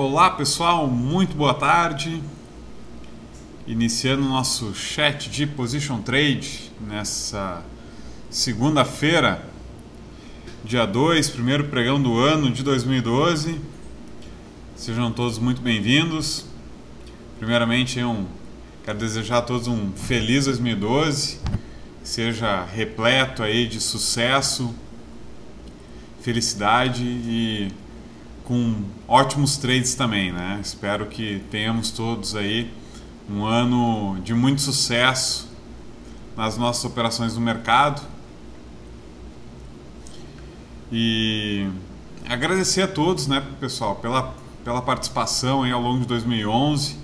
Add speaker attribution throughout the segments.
Speaker 1: Olá pessoal, muito boa tarde. Iniciando o nosso chat de Position Trade nessa segunda-feira, dia 2, primeiro pregão do ano de 2012. Sejam todos muito bem-vindos. Primeiramente, quero desejar a todos um feliz 2012, que seja repleto aí de sucesso, felicidade e com ótimos trades também, né? Espero que tenhamos todos aí um ano de muito sucesso nas nossas operações no mercado. E agradecer a todos, né, pessoal, pela participação aí ao longo de 2011.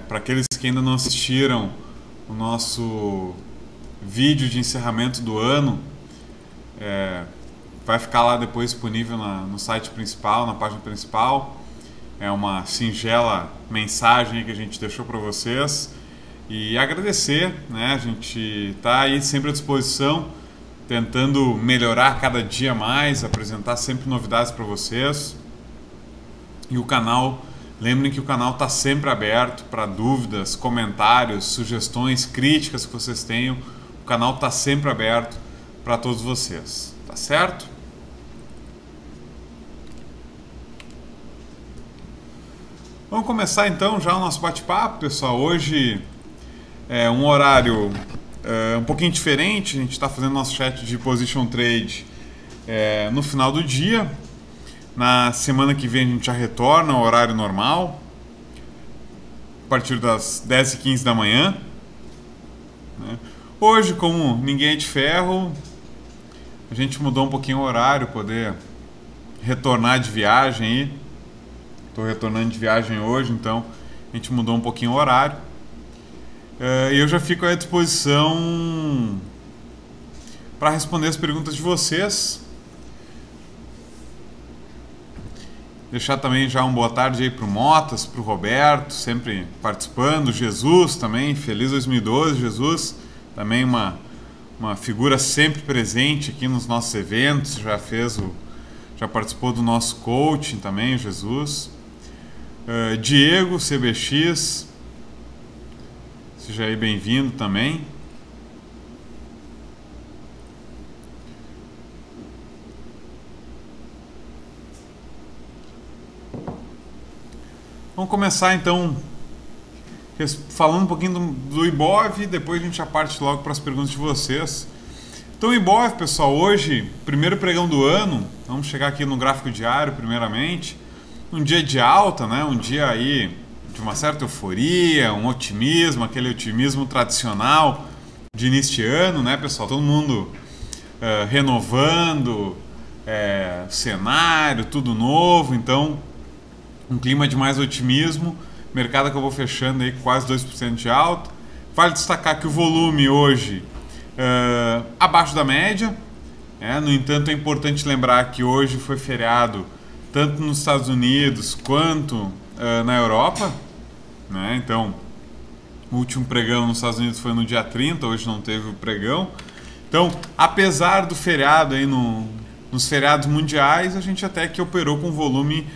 Speaker 1: Para aqueles que ainda não assistiram o nosso vídeo de encerramento do ano, vai ficar lá depois disponível no site principal, na página principal. É uma singela mensagem que a gente deixou para vocês. E agradecer, né? A gente está aí sempre à disposição, tentando melhorar cada dia mais, apresentar sempre novidades para vocês. E o canal, lembrem que o canal está sempre aberto para dúvidas, comentários, sugestões, críticas que vocês tenham. O canal está sempre aberto para todos vocês, tá certo? Vamos começar então já o nosso bate-papo, pessoal. Hoje é um horário um pouquinho diferente. A gente está fazendo nosso chat de Position Trade no final do dia. Na semana que vem a gente já retorna ao horário normal, a partir das 10h15 da manhã. Hoje, como ninguém é de ferro, a gente mudou um pouquinho o horário, poder retornar de viagem aí. Estou retornando de viagem hoje, então a gente mudou um pouquinho o horário. E eu já fico à disposição para responder as perguntas de vocês. Deixar também já uma boa tarde aí para o Motas, para o Roberto, sempre participando. Jesus também, feliz 2012, Jesus. Também uma figura sempre presente aqui nos nossos eventos. Já participou do nosso coaching também, Jesus. Diego, CBX, seja aí bem-vindo também. Vamos começar então falando um pouquinho do Ibov, depois a gente já parte logo para as perguntas de vocês. Então, Ibov, pessoal, hoje, primeiro pregão do ano, vamos chegar aqui no gráfico diário primeiramente. Um dia de alta, né? Um dia aí de uma certa euforia, um otimismo, aquele otimismo tradicional de início de ano, né, pessoal? Todo mundo renovando cenário, tudo novo, então um clima de mais otimismo. Mercado acabou fechando aí quase 2% de alta. Vale destacar que o volume hoje abaixo da média. No entanto, é importante lembrar que hoje foi feriado tanto nos Estados Unidos quanto na Europa, né? Então, o último pregão nos Estados Unidos foi no dia 30, hoje não teve o pregão. Então, apesar do feriado aí nos feriados mundiais, a gente até que operou com volume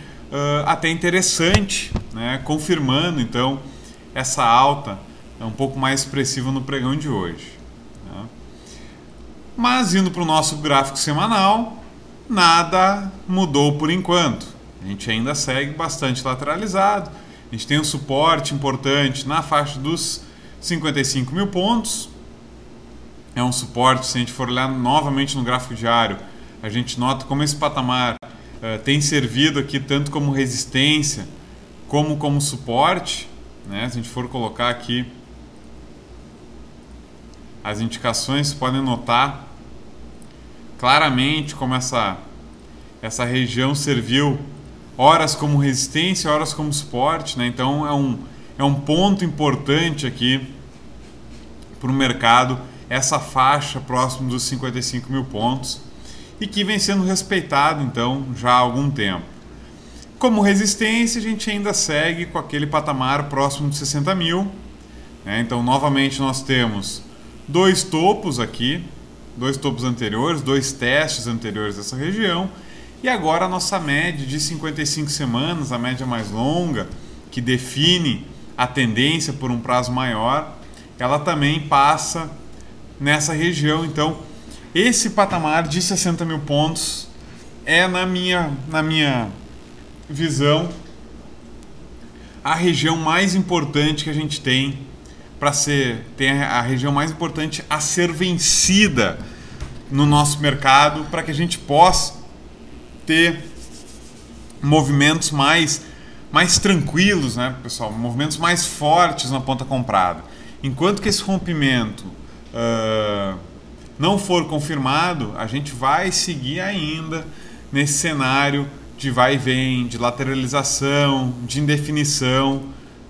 Speaker 1: até interessante, né? Confirmando, então, essa alta um pouco mais expressiva no pregão de hoje, né? Mas, indo para o nosso gráfico semanal, nada mudou por enquanto. A gente ainda segue bastante lateralizado. A gente tem um suporte importante na faixa dos 55 mil pontos. É um suporte, se a gente for olhar novamente no gráfico diário, a gente nota como esse patamar tem servido aqui tanto como resistência como suporte, né? Se a gente for colocar aqui as indicações, vocês podem notar claramente como essa região serviu horas como resistência, horas como suporte, né? Então é um ponto importante aqui para o mercado, essa faixa próximo dos 55 mil pontos, e que vem sendo respeitado então já há algum tempo. Como resistência, a gente ainda segue com aquele patamar próximo de 60 mil, né? Então novamente nós temos dois topos aqui, dois topos anteriores, dois testes anteriores dessa região, E agora a nossa média de 55 semanas, a média mais longa, que define a tendência por um prazo maior, ela também passa nessa região. Então, esse patamar de 60 mil pontos é, na minha visão, a região mais importante que a gente tem a região mais importante a ser vencida no nosso mercado, para que a gente possa ter movimentos mais tranquilos, né, pessoal? Movimentos mais fortes na ponta comprada. Enquanto que esse rompimento não for confirmado, a gente vai seguir ainda nesse cenário de vai e vem, de lateralização, de indefinição.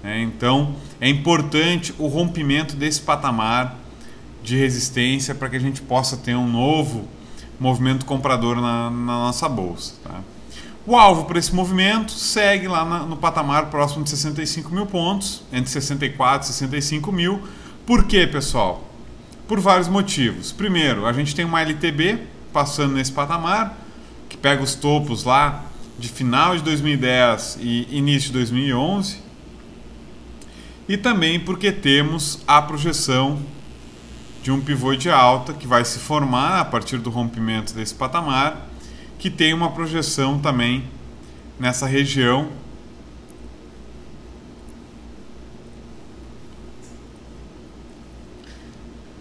Speaker 1: Então, é importante o rompimento desse patamar de resistência para que a gente possa ter um novo movimento comprador na nossa bolsa. Tá? O alvo para esse movimento segue lá no patamar próximo de 65 mil pontos, entre 64 e 65 mil. Por quê, pessoal? Por vários motivos. Primeiro, a gente tem uma LTB passando nesse patamar, que pega os topos lá de final de 2010 e início de 2011. E também porque temos a projeção de um pivô de alta que vai se formar a partir do rompimento desse patamar, que tem uma projeção também nessa região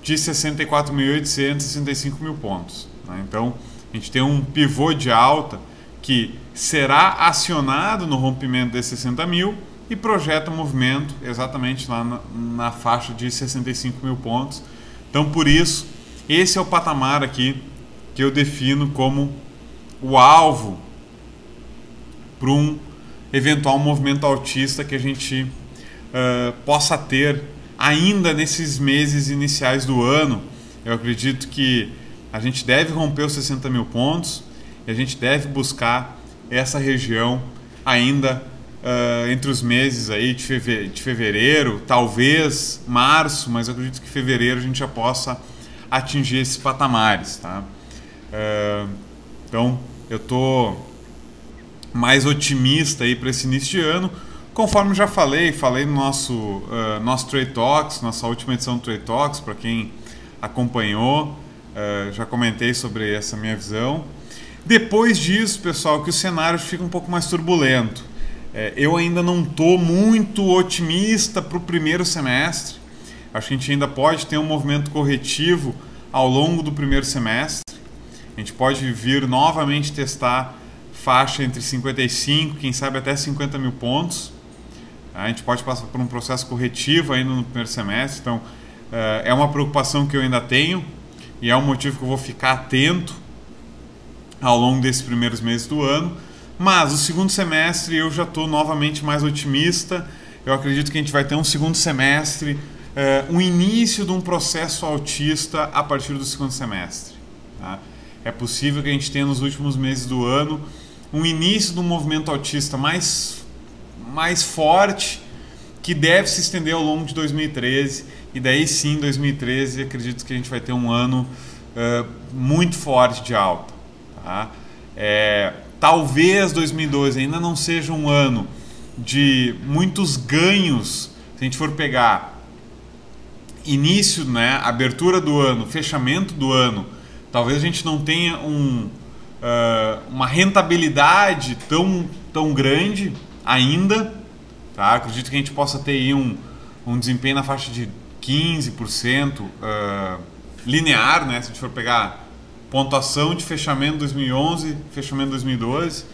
Speaker 1: de 64.800, 65 mil pontos. Então, a gente tem um pivô de alta que será acionado no rompimento desses 60 mil e projeta um movimento exatamente lá na faixa de 65 mil pontos. Então, por isso, esse é o patamar aqui que eu defino como o alvo para um eventual movimento altista que a gente possa ter ainda nesses meses iniciais do ano. Eu acredito que a gente deve romper os 60 mil pontos e a gente deve buscar essa região ainda entre os meses aí de fevereiro, talvez março, mas eu acredito que em fevereiro a gente já possa atingir esses patamares. Tá? Então, eu estou mais otimista aí para esse início de ano. Conforme já falei no nosso Trade Talks, nossa última edição do Trade Talks, para quem acompanhou, já comentei sobre essa minha visão. Depois disso, pessoal, que o cenário fica um pouco mais turbulento. Eu ainda não estou muito otimista para o primeiro semestre. Acho que a gente ainda pode ter um movimento corretivo ao longo do primeiro semestre. A gente pode vir novamente testar faixa entre 55, quem sabe até 50 mil pontos. A gente pode passar por um processo corretivo ainda no primeiro semestre. Então, é uma preocupação que eu ainda tenho e é um motivo que eu vou ficar atento ao longo desses primeiros meses do ano. Mas o segundo semestre eu já estou novamente mais otimista. Eu acredito que a gente vai ter um segundo semestre, um início de um processo altista a partir do segundo semestre. Tá? É possível que a gente tenha nos últimos meses do ano um início de um movimento altista mais forte, que deve se estender ao longo de 2013. E daí sim, 2013, acredito que a gente vai ter um ano muito forte de alta. Tá? Talvez 2012 ainda não seja um ano de muitos ganhos. Se a gente for pegar início, né, abertura do ano, fechamento do ano, talvez a gente não tenha uma rentabilidade tão grande ainda. Tá? Acredito que a gente possa ter aí um desempenho na faixa de 15% linear, né? Se a gente for pegar pontuação de fechamento 2011, fechamento 2012,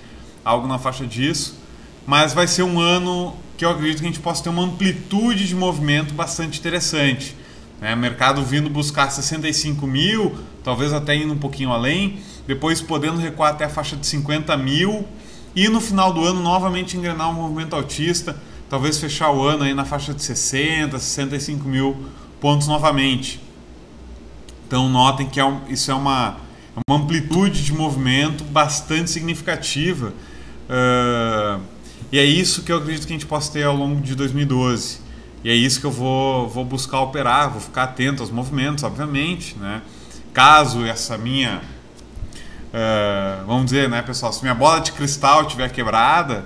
Speaker 1: algo na faixa disso. Mas vai ser um ano que eu acredito que a gente possa ter uma amplitude de movimento bastante interessante. Né? Mercado vindo buscar 65 mil, talvez até indo um pouquinho além, depois podendo recuar até a faixa de 50 mil e no final do ano novamente engrenar um movimento altista, talvez fechar o ano aí na faixa de 60, 65 mil pontos novamente. Então notem que isso é uma amplitude de movimento bastante significativa, e é isso que eu acredito que a gente possa ter ao longo de 2012, e é isso que eu vou buscar operar, vou ficar atento aos movimentos, obviamente, né? Caso essa minha vamos dizer, né, pessoal, se minha bola de cristal estiver quebrada,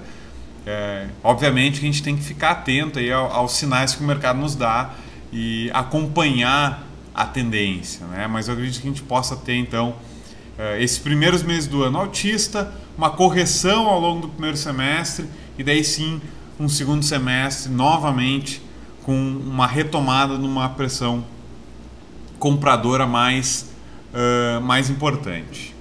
Speaker 1: obviamente a gente tem que ficar atento aí aos sinais que o mercado nos dá e acompanhar a tendência, né? Mas eu acredito que a gente possa ter então esses primeiros meses do ano altista, uma correção ao longo do primeiro semestre e daí sim um segundo semestre novamente com uma retomada numa pressão compradora mais importante.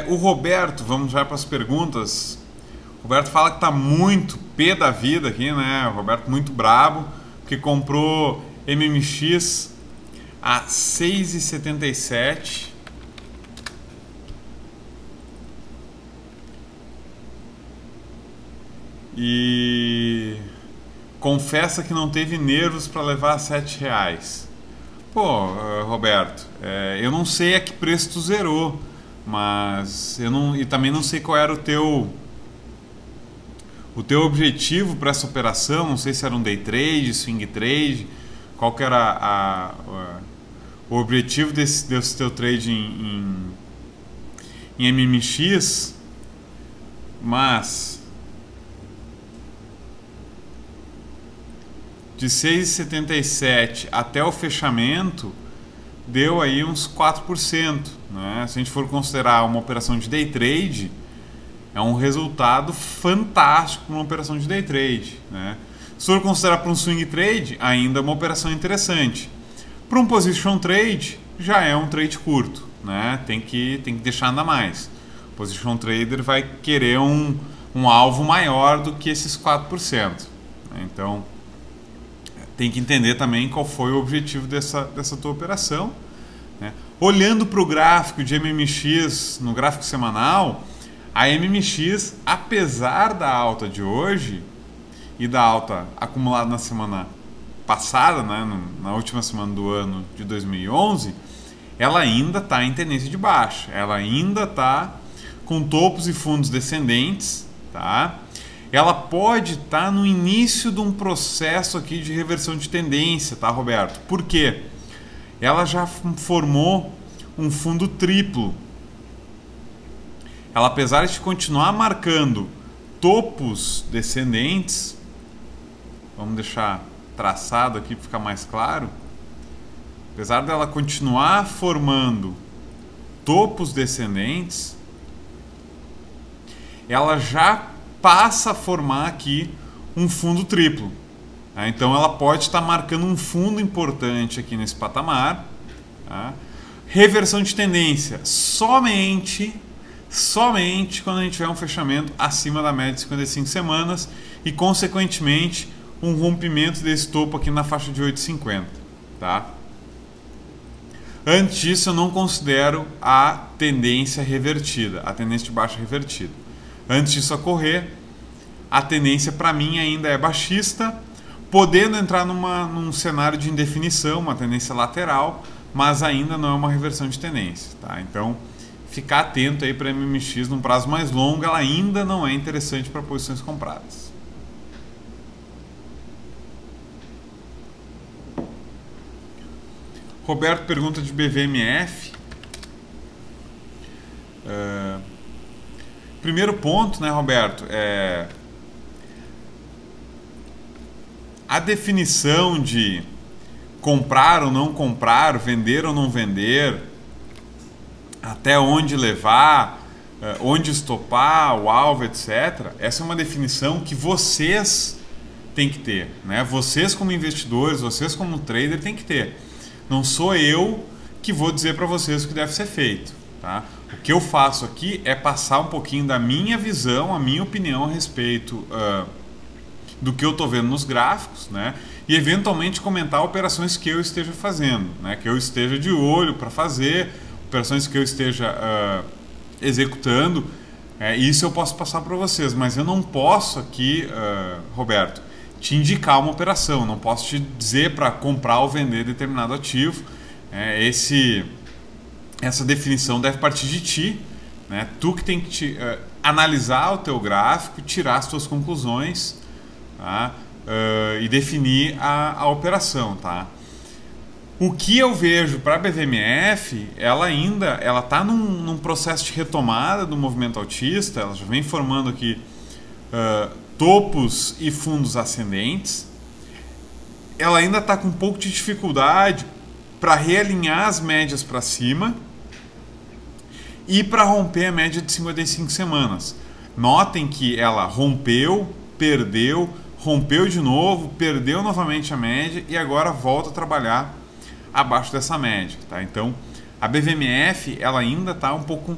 Speaker 1: O Roberto, vamos já para as perguntas. O Roberto fala que está muito pé da vida aqui, né? O Roberto muito brabo, porque comprou MMX a 6,77 e confessa que não teve nervos para levar a R$7. Pô, Roberto, eu não sei a que preço tu zerou, mas eu não, e também não sei qual era o teu objetivo para essa operação. Não sei se era um day trade, swing trade, qual que era o objetivo desse teu trade em MMX, mas de 6,77 até o fechamento deu aí uns 4%, né? Se a gente for considerar uma operação de day trade, é um resultado fantástico para uma operação de day trade, né? Se for considerar para um swing trade, ainda é uma operação interessante. Para um position trade, já é um trade curto, né? Tem que deixar ainda mais. O position trader vai querer um alvo maior do que esses 4%, né? Então, tem que entender também qual foi o objetivo dessa tua operação, né? Olhando para o gráfico de MMX, no gráfico semanal, a MMX, apesar da alta de hoje e da alta acumulada na semana passada, né, na última semana do ano de 2011, ela ainda está em tendência de baixa, ela ainda está com topos e fundos descendentes, tá? Ela pode estar no início de um processo aqui de reversão de tendência, tá, Roberto? Por quê? Ela já formou um fundo triplo. Ela, apesar de continuar marcando topos descendentes, vamos deixar traçado aqui para ficar mais claro, apesar dela continuar formando topos descendentes, ela já passa a formar aqui um fundo triplo, tá? Então ela pode estar marcando um fundo importante aqui nesse patamar, tá? Reversão de tendência somente quando a gente tiver um fechamento acima da média de 55 semanas e consequentemente um rompimento desse topo aqui na faixa de 8,50, tá? Antes disso eu não considero a tendência revertida, a tendência de baixa revertida. Antes disso ocorrer, a tendência para mim ainda é baixista, podendo entrar num cenário de indefinição, uma tendência lateral, mas ainda não é uma reversão de tendência, tá? Então, ficar atento aí para a MMX num prazo mais longo, ela ainda não é interessante para posições compradas. Roberto pergunta de BVMF. Primeiro ponto, né, Roberto, a definição de comprar ou não comprar, vender ou não vender, até onde levar, onde estopar, o alvo, etc. Essa é uma definição que vocês têm que ter, né? Vocês como investidores, vocês como trader têm que ter. Não sou eu que vou dizer para vocês o que deve ser feito, tá? O que eu faço aqui é passar um pouquinho da minha visão, a minha opinião a respeito do que eu estou vendo nos gráficos, né? E eventualmente comentar operações que eu esteja fazendo, né? Que eu esteja de olho para fazer, operações que eu esteja executando. Isso eu posso passar para vocês, mas eu não posso aqui, Roberto, te indicar uma operação, não posso te dizer para comprar ou vender determinado ativo. Essa definição deve partir de ti, né? Tu que tem que analisar o teu gráfico, tirar as tuas conclusões, tá? E definir a operação, tá? O que eu vejo para a BVMF, ela está num processo de retomada do movimento altista, ela já vem formando aqui topos e fundos ascendentes. Ela ainda está com um pouco de dificuldade para realinhar as médias para cima e para romper a média de 55 semanas. Notem que ela rompeu, perdeu, rompeu de novo, perdeu novamente a média e agora volta a trabalhar abaixo dessa média, tá? Então, a BVMF ela ainda está um pouco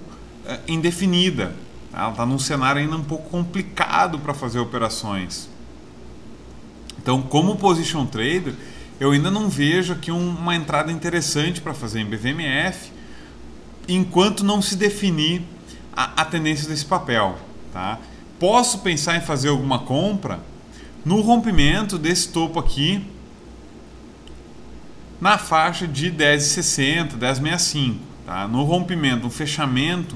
Speaker 1: indefinida, tá? Ela está num cenário ainda um pouco complicado para fazer operações. Então, como position trader, eu ainda não vejo aqui uma entrada interessante para fazer em BVMF, enquanto não se definir a tendência desse papel, tá? Posso pensar em fazer alguma compra no rompimento desse topo aqui na faixa de 10,60, 10,65, tá? No rompimento, no fechamento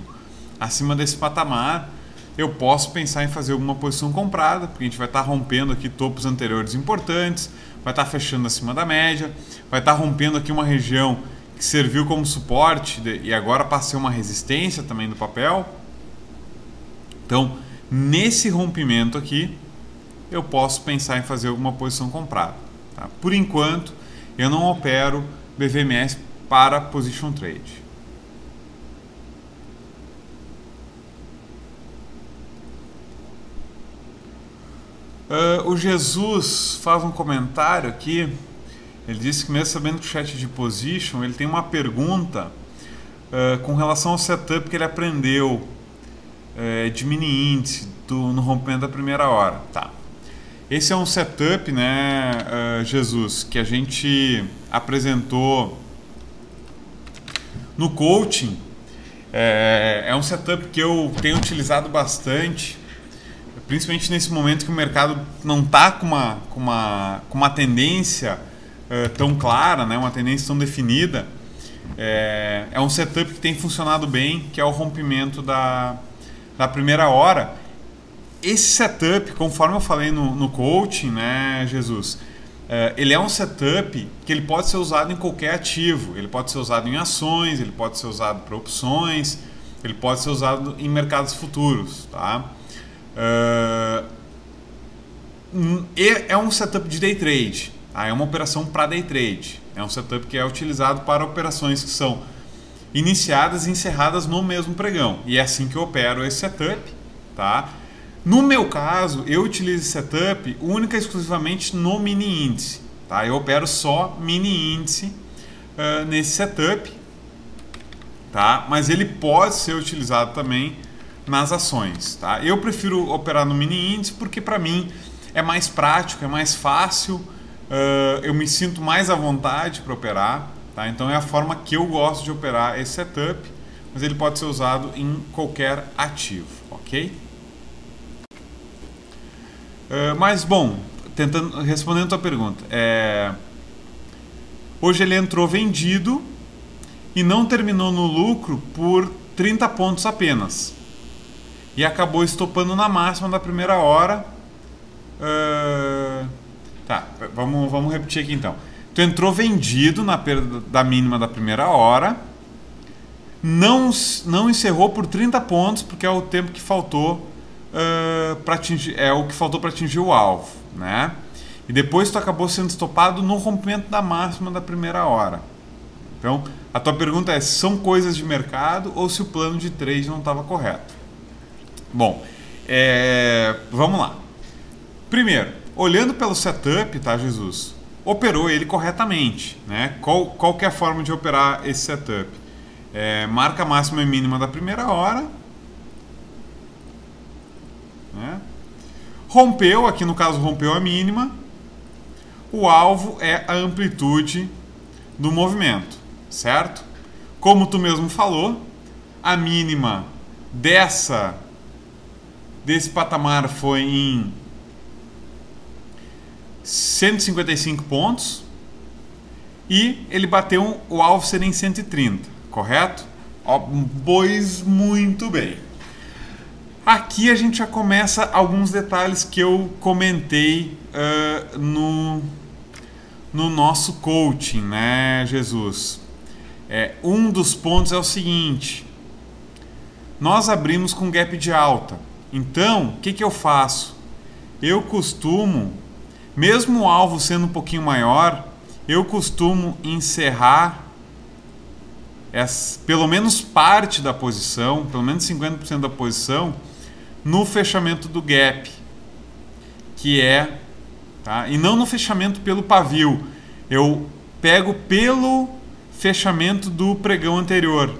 Speaker 1: acima desse patamar, eu posso pensar em fazer alguma posição comprada, porque a gente vai estar rompendo aqui topos anteriores importantes, vai estar fechando acima da média, vai estar rompendo aqui uma região que serviu como suporte e agora passa a ser uma resistência também do papel. Então, nesse rompimento aqui, eu posso pensar em fazer alguma posição comprada, tá? Por enquanto, eu não opero BVMF para position trade. O Jesus faz um comentário aqui. Ele disse que mesmo sabendo que o chat de position, ele tem uma pergunta com relação ao setup que ele aprendeu de mini índice no rompimento da primeira hora. Tá. Esse é um setup, né, Jesus, que a gente apresentou no coaching. É um setup que eu tenho utilizado bastante, principalmente nesse momento que o mercado não está com uma tendência tão clara, né, uma tendência tão definida. É um setup que tem funcionado bem, que é o rompimento da primeira hora. Esse setup, conforme eu falei no coaching, né, Jesus, ele é um setup que ele pode ser usado em qualquer ativo. Ele pode ser usado em ações, ele pode ser usado para opções, ele pode ser usado em mercados futuros, tá? É um setup de day trade, tá? É uma operação para day trade. É um setup que é utilizado para operações que são iniciadas e encerradas no mesmo pregão. E é assim que eu opero esse setup, tá? No meu caso, eu utilizo esse setup única e exclusivamente no mini índice, tá? Eu opero só mini índice nesse setup, tá? Mas ele pode ser utilizado também nas ações, tá? Eu prefiro operar no mini índice porque para mim é mais prático, é mais fácil, eu me sinto mais à vontade para operar, tá? Então é a forma que eu gosto de operar esse setup, mas ele pode ser usado em qualquer ativo, ok? Mas bom, respondendo a tua pergunta, hoje ele entrou vendido e não terminou no lucro por 30 pontos apenas e acabou estopando na máxima da primeira hora. Tá, vamos repetir aqui então. Tu entrou vendido na perda da mínima da primeira hora, não encerrou por 30 pontos porque é o tempo que faltou para atingir o alvo, né? E depois tu acabou sendo estopado no rompimento da máxima da primeira hora. Então, a tua pergunta é se são coisas de mercado ou se o plano de trade não estava correto. Bom, vamos lá. Primeiro, olhando pelo setup, tá, Jesus? Operou ele corretamente, né? Qual que é a forma de operar esse setup? Marca máxima e mínima da primeira hora, né? Rompeu, aqui no caso rompeu a mínima. O alvo é a amplitude do movimento, certo? Como tu mesmo falou, a mínima desse patamar foi em 155 pontos e ele bateu o alvo seria em 130, correto? Pois muito bem. Aqui a gente já começa alguns detalhes que eu comentei no nosso coaching, né, Jesus? Um dos pontos é o seguinte: nós abrimos com gap de alta. Então, o que eu faço? Eu costumo, mesmo o alvo sendo um pouquinho maior, eu costumo encerrar pelo menos parte da posição, pelo menos 50% da posição, no fechamento do gap, que tá? E não no fechamento pelo pavio. Eu pego pelo fechamento do pregão anterior,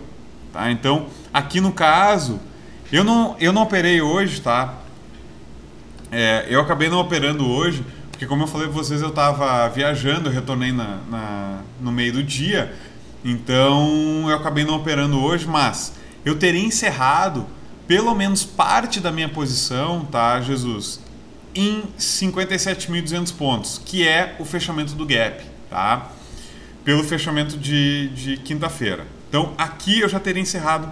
Speaker 1: tá? Então, aqui no caso, eu não operei hoje, tá? Eu acabei não operando hoje, porque como eu falei para vocês, eu estava viajando, eu retornei no meio do dia, então eu acabei não operando hoje, mas eu teria encerrado pelo menos parte da minha posição, tá, Jesus, em 57.200 pontos, que é o fechamento do gap, tá? Pelo fechamento de quinta-feira. Então aqui eu já teria encerrado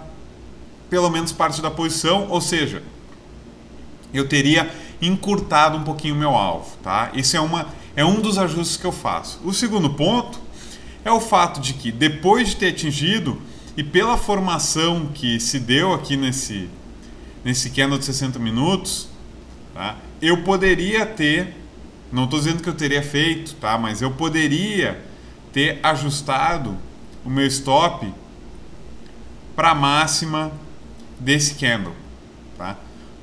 Speaker 1: pelo menos parte da posição, ou seja, eu teria encurtado um pouquinho o meu alvo, tá? Esse é um dos ajustes que eu faço. O segundo ponto é o fato de que depois de ter atingido e pela formação que se deu aqui nesse candle de 60 minutos, tá? Eu poderia ter, não estou dizendo que eu teria feito, tá? Mas eu poderia ter ajustado o meu stop para a máxima desse candle, tá?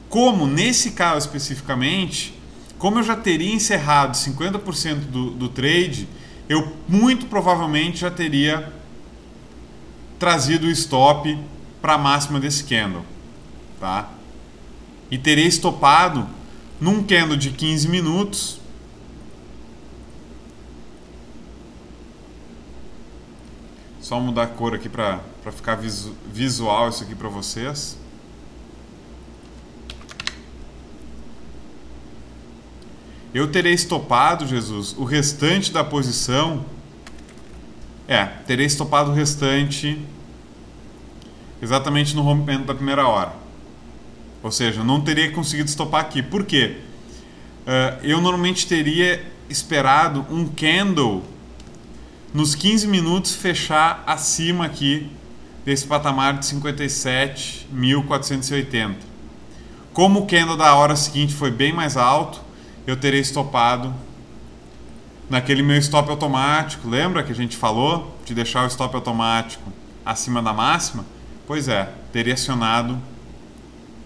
Speaker 1: Como nesse caso especificamente, como eu já teria encerrado 50% do trade, eu muito provavelmente já teria trazido o stop para a máxima desse candle, tá? E teria estopado num candle de 15 minutos só mudar a cor aqui para ficar visual isso aqui para vocês. Eu terei estopado, Jesus, o restante da posição. Terei estopado o restante exatamente no rompimento da primeira hora. Ou seja, não teria conseguido estopar aqui. Por quê? Eu normalmente teria esperado um candle nos 15 minutos fechar acima aqui desse patamar de 57.480. Como o candle da hora seguinte foi bem mais alto, eu teria estopado naquele meu stop automático. Lembra que a gente falou de deixar o stop automático acima da máxima? Pois é, teria acionado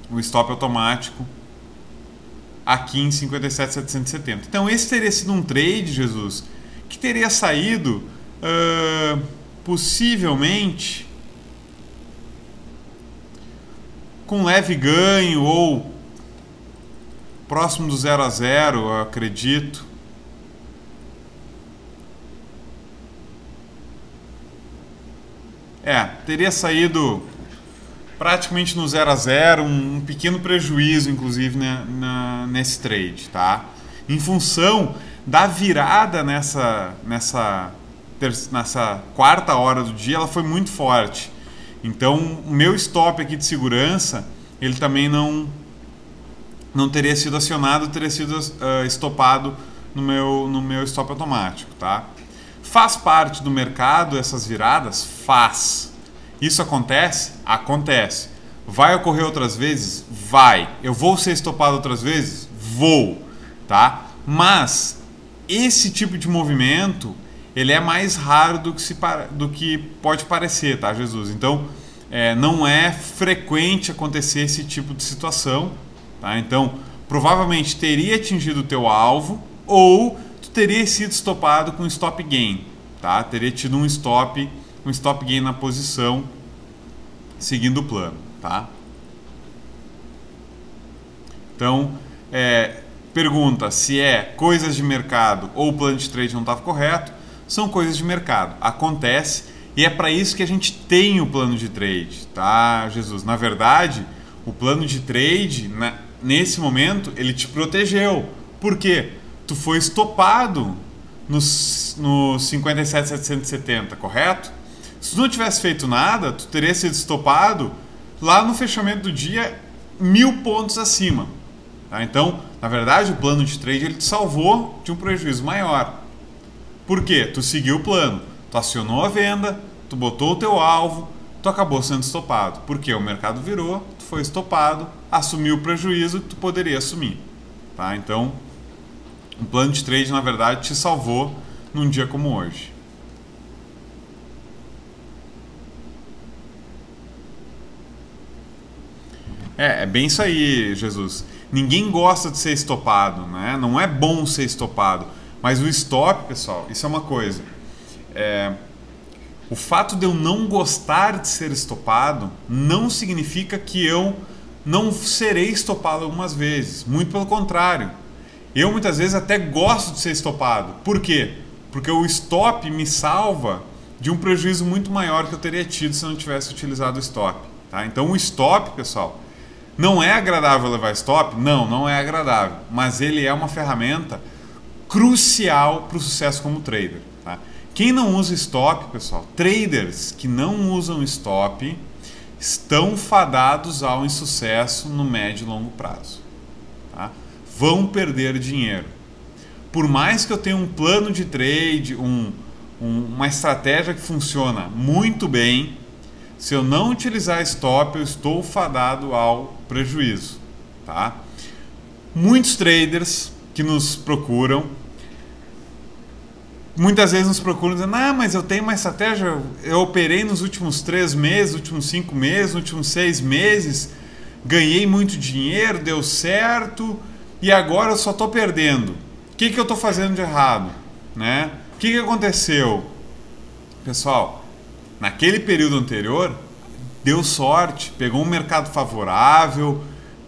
Speaker 1: o stop automático aqui em 57.770. Então esse teria sido um trade, Jesus, que teria saído possivelmente com leve ganho ou próximo do 0 a 0, eu acredito. Teria saído praticamente no 0 a 0, um pequeno prejuízo, inclusive, né, nesse trade, tá? Em função da virada nessa quarta hora do dia, ela foi muito forte. Então, o meu stop aqui de segurança, ele também não teria sido acionado, teria sido estopado no meu stop automático, tá? Faz parte do mercado essas viradas? Faz. Isso acontece? Acontece. Vai ocorrer outras vezes? Vai. Eu vou ser estopado outras vezes? Vou, tá? Mas esse tipo de movimento, ele é mais raro do que pode parecer, tá, Jesus? Então, não é frequente acontecer esse tipo de situação, tá? Então, provavelmente teria atingido o teu alvo ou tu teria sido estopado com stop gain, tá? Teria tido um stop gain na posição seguindo o plano, tá? Então, pergunta se é coisas de mercado ou o plano de trade não estava correto. São coisas de mercado, acontece, e é para isso que a gente tem o plano de trade, tá, Jesus? Na verdade, o plano de trade, nesse momento, ele te protegeu. Por quê? Tu foi estopado no 57.770, correto? Se tu não tivesse feito nada, tu teria sido estopado lá no fechamento do dia 1000 pontos acima. Tá? Então, na verdade, o plano de trade ele te salvou de um prejuízo maior. Por quê? Tu seguiu o plano, tu acionou a venda, tu botou o teu alvo, tu acabou sendo estopado. Porque o mercado virou, tu foi estopado, assumiu o prejuízo que tu poderia assumir. Tá? Então, o plano de trade, na verdade, te salvou num dia como hoje. É bem isso aí, Jesus. Ninguém gosta de ser estopado, né? Não é bom ser estopado. Mas o stop, pessoal, isso é uma coisa. O fato de eu não gostar de ser estopado não significa que eu não serei estopado algumas vezes. Muito pelo contrário. Eu muitas vezes até gosto de ser estopado. Por quê? Porque o stop me salva de um prejuízo muito maior que eu teria tido se eu não tivesse utilizado o stop. Tá? Então o stop, pessoal, não é agradável levar stop? Não, não é agradável. Mas ele é uma ferramenta crucial para o sucesso como trader. Tá? Quem não usa stop, pessoal, traders que não usam stop estão fadados ao insucesso no médio e longo prazo. Tá? Vão perder dinheiro. Por mais que eu tenha um plano de trade, uma estratégia que funciona muito bem, se eu não utilizar stop, eu estou fadado ao prejuízo. Tá? Muitos traders que nos procuram, muitas vezes nos procuram dizendo: ah, mas eu tenho uma estratégia, eu operei nos últimos 3 meses, nos últimos 5 meses, nos últimos 6 meses, ganhei muito dinheiro, deu certo, e agora eu só estou perdendo. O que eu estou fazendo de errado? Né? O que aconteceu? Pessoal, naquele período anterior, deu sorte, pegou um mercado favorável,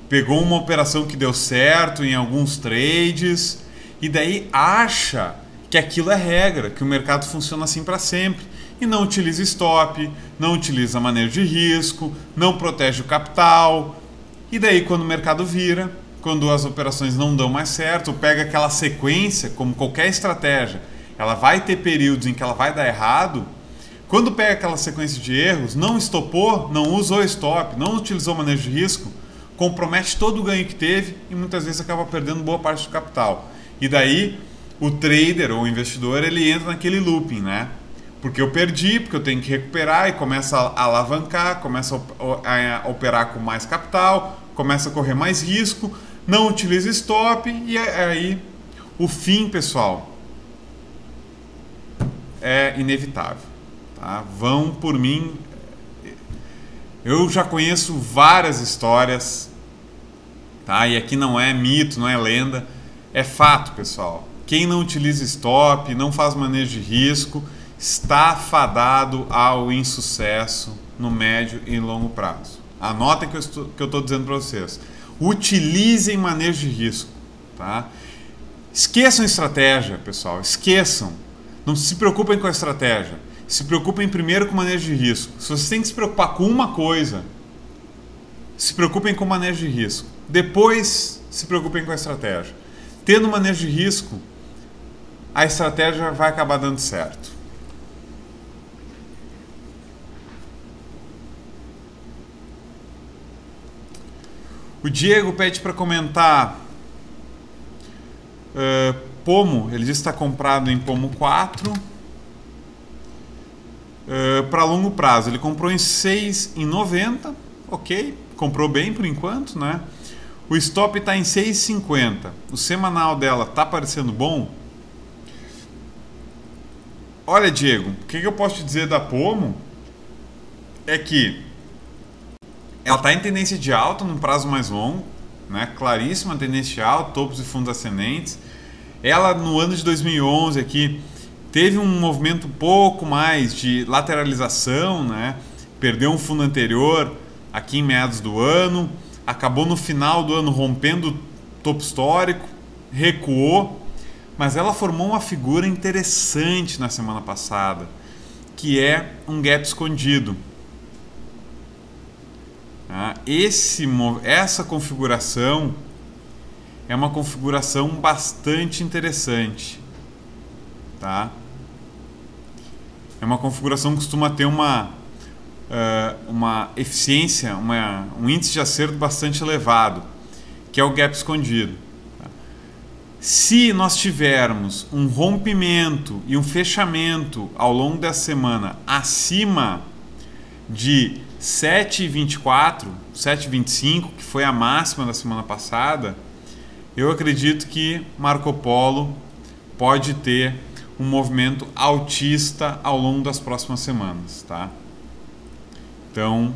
Speaker 1: pegou uma operação que deu certo em alguns trades, e daí acha que aquilo é regra, que o mercado funciona assim para sempre, e não utiliza stop, não utiliza manejo de risco, não protege o capital, e daí quando o mercado vira, quando as operações não dão mais certo, pega aquela sequência, como qualquer estratégia, ela vai ter períodos em que ela vai dar errado. Quando pega aquela sequência de erros, não estopou, não usou stop, não utilizou manejo de risco, compromete todo o ganho que teve e muitas vezes acaba perdendo boa parte do capital. E daí o trader ou o investidor, ele entra naquele looping, né? Porque eu perdi, porque eu tenho que recuperar, e começa a alavancar, começa a operar com mais capital, começa a correr mais risco, não utiliza stop, e aí o fim, pessoal, é inevitável. Tá? Vão por mim. Eu já conheço várias histórias, tá? E aqui não é mito, não é lenda, é fato, pessoal. Quem não utiliza stop, não faz manejo de risco, está fadado ao insucesso no médio e longo prazo. Anotem que eu estou dizendo para vocês. Utilizem manejo de risco. Tá? Esqueçam estratégia, pessoal. Esqueçam. Não se preocupem com a estratégia. Se preocupem primeiro com o manejo de risco. Se vocês têm que se preocupar com uma coisa, se preocupem com o manejo de risco. Depois, se preocupem com a estratégia. Tendo manejo de risco, a estratégia vai acabar dando certo. O Diego pede para comentar Pomo, ele diz que está comprado em Pomo 4 para longo prazo. Ele comprou em 6,90, ok, comprou bem por enquanto, né? O stop está em 6,50. O semanal dela está parecendo bom? Olha, Diego, o que eu posso te dizer da Pomo é que ela está em tendência de alta num prazo mais longo, né? Claríssima tendência de alta, topos e fundos ascendentes. Ela no ano de 2011 aqui teve um movimento um pouco mais de lateralização, né? Perdeu um fundo anterior aqui em meados do ano, acabou no final do ano rompendo o topo histórico, recuou, mas ela formou uma figura interessante na semana passada, que é um gap escondido. Essa configuração é uma configuração bastante interessante, tá? É uma configuração que costuma ter uma uma eficiência, um índice de acerto bastante elevado, que é o gap escondido. Se nós tivermos um rompimento e um fechamento ao longo dessa semana acima de 7,24, 7,25, que foi a máxima da semana passada, eu acredito que Marco Polo pode ter um movimento altista ao longo das próximas semanas, tá? Então,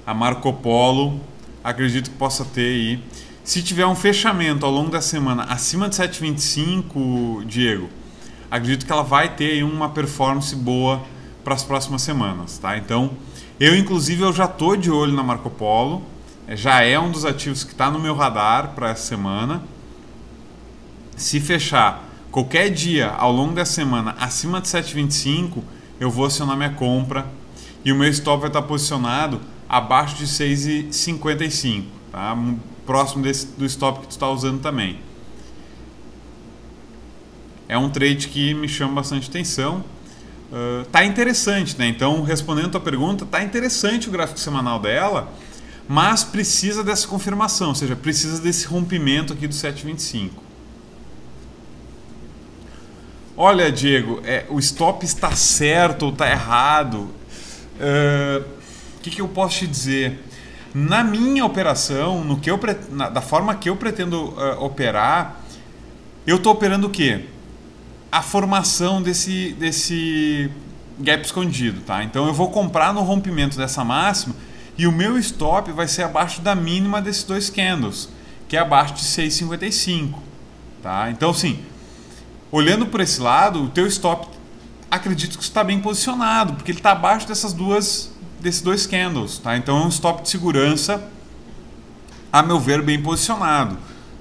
Speaker 1: a Marco Polo acredito que possa ter aí. Se tiver um fechamento ao longo da semana acima de 7,25, Diego, acredito que ela vai ter aí uma performance boa para as próximas semanas, tá? Então, eu já tô de olho na Marco Polo, já é um dos ativos que está no meu radar para essa semana. Se fechar qualquer dia ao longo da semana acima de 7,25, eu vou acionar minha compra e o meu stop vai estar posicionado abaixo de 6,55, tá? Próximo do stop que tu está usando também. É um trade que me chama bastante atenção. Tá interessante, né? Então, respondendo a tua pergunta, tá interessante o gráfico semanal dela, mas precisa dessa confirmação, ou seja, precisa desse rompimento aqui do 7,25. Olha, Diego, o stop está certo ou está errado? O que eu posso te dizer? Na minha operação, da forma que eu pretendo operar, eu estou operando o quê? A formação desse gap escondido, tá? Então eu vou comprar no rompimento dessa máxima e o meu stop vai ser abaixo da mínima desses dois candles, que é abaixo de 6,55, tá? Então, assim, olhando por esse lado, o teu stop, acredito que está bem posicionado, porque ele está abaixo desses dois candles, tá? Então é um stop de segurança, a meu ver, bem posicionado,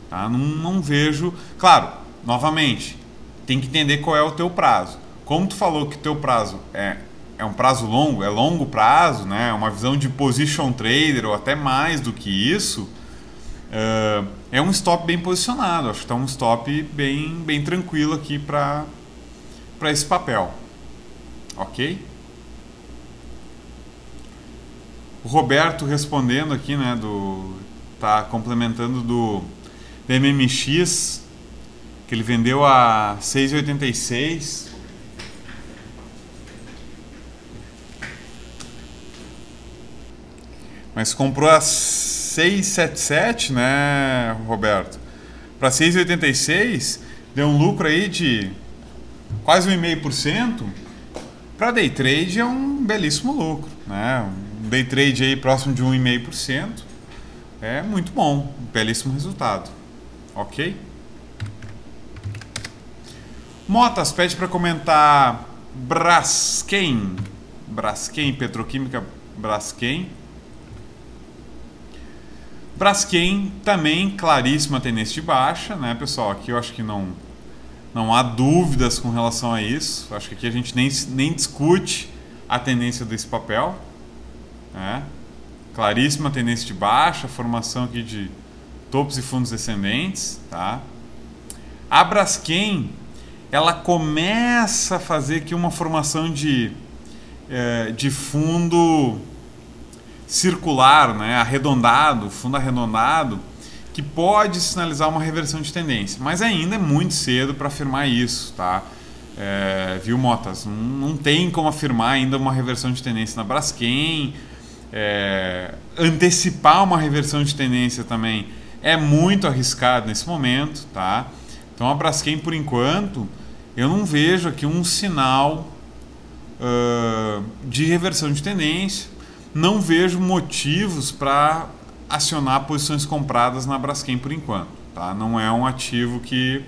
Speaker 1: tá? Não vejo... Claro, novamente, tem que entender qual é o teu prazo. Como tu falou que o teu prazo é um prazo longo, é longo prazo, né? Uma visão de position trader ou até mais do que isso, é um stop bem posicionado. Acho que está um stop bem tranquilo aqui para esse papel. Ok? O Roberto respondendo aqui, né, tá complementando do MMX, que ele vendeu a 6,86. Mas comprou a 6,77, né, Roberto? Para 6,86, deu um lucro aí de quase 1,5%. Para day trade é um belíssimo lucro, né? Um day trade aí próximo de 1,5%. É muito bom, um belíssimo resultado. Ok? Motas pede para comentar Braskem, Petroquímica Braskem. Braskem também claríssima tendência de baixa, né, pessoal? Aqui eu acho que não há dúvidas com relação a isso. Acho que aqui a gente nem discute a tendência desse papel, né? Claríssima tendência de baixa, formação aqui de topos e fundos descendentes, tá? A Braskem, ela começa a fazer aqui uma formação de fundo circular, né? Arredondado, fundo arredondado, que pode sinalizar uma reversão de tendência, mas ainda é muito cedo para afirmar isso, tá? Viu, Motas? Não tem como afirmar ainda uma reversão de tendência na Braskem. Antecipar uma reversão de tendência também é muito arriscado nesse momento, tá? Então a Braskem, por enquanto, eu não vejo aqui um sinal de reversão de tendência. Não vejo motivos para acionar posições compradas na Braskem por enquanto, tá? Não é um ativo que